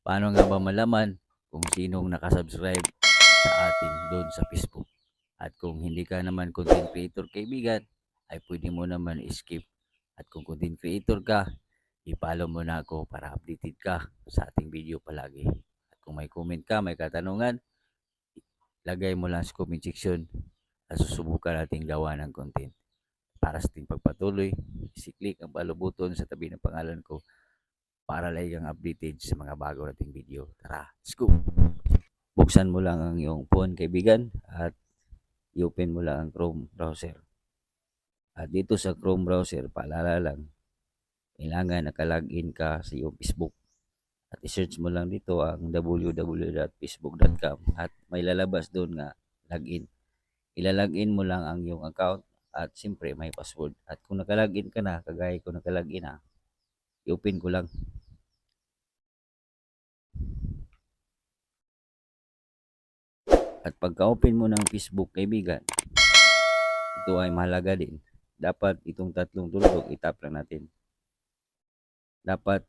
Paano nga ba malaman kung sinong nakasubscribe sa atin doon sa Facebook? At kung hindi ka naman content creator kaibigan, ay pwede mo naman skip. At kung content creator ka, i-follow mo na ako para updated ka sa ating video palagi. At kung may comment ka, may katanungan, lagay mo lang sa comment section at susubukan natin gawa ng content. Para sa ating pagpatuloy, i-click ang follow button sa tabi ng pangalan ko para lagi kang updated sa mga bago nating video. Tara, let's go! Buksan mo lang ang iyong phone kaibigan at i-open mo lang ang Chrome browser. At dito sa Chrome browser, paalala lang, kailangan nakalagin ka sa iyong Facebook. At i-search mo lang dito ang www.facebook.com at may lalabas doon nga login. Ilalagin mo lang ang iyong account at siyempre may password. At kung nakalagin ka na, kagaya ko nakalagin na, i-open ko lang. At pagka-open mo ng Facebook kaibigan, ito ay mahalaga din. Dapat itong tatlong tuldok itap lang natin. Dapat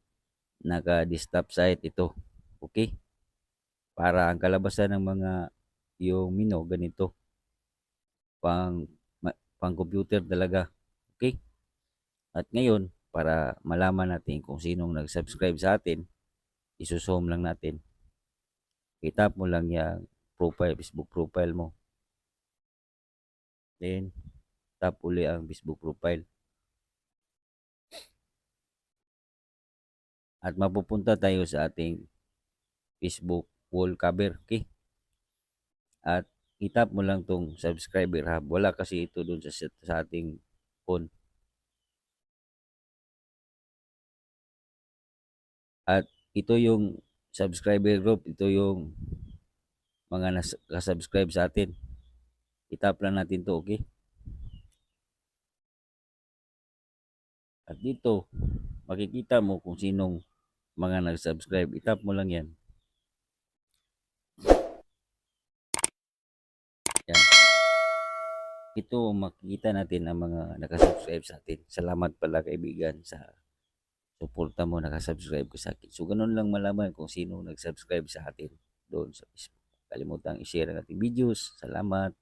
naka-desktop site ito. Okay? Para ang kalabasan ng mga yung mino ganito. Pang computer talaga. Okay? At ngayon, para malaman natin kung sinong nag-subscribe sa atin, isusum lang natin. Itap mo lang yung profile, Facebook profile mo. Then, tap uli ang Facebook profile. At mapupunta tayo sa ating Facebook wall cover. Okay? At itap mo lang tong subscriber hub. Wala kasi ito dun sa ating phone. At ito yung subscriber group. Ito yung mga nakasubscribe sa atin. Itap lang natin to, okay? At dito, makikita mo kung sinong mga nag-subscribe. Itap mo lang yan. Yan. Ito, makikita natin ang mga nakasubscribe sa atin. Salamat pala kaibigan sa suporta mo, nakasubscribe ko sa akin. So, ganun lang malaman kung sino nag-subscribe sa atin doon sa Facebook. Kalimutang i-share ang ating videos. Salamat.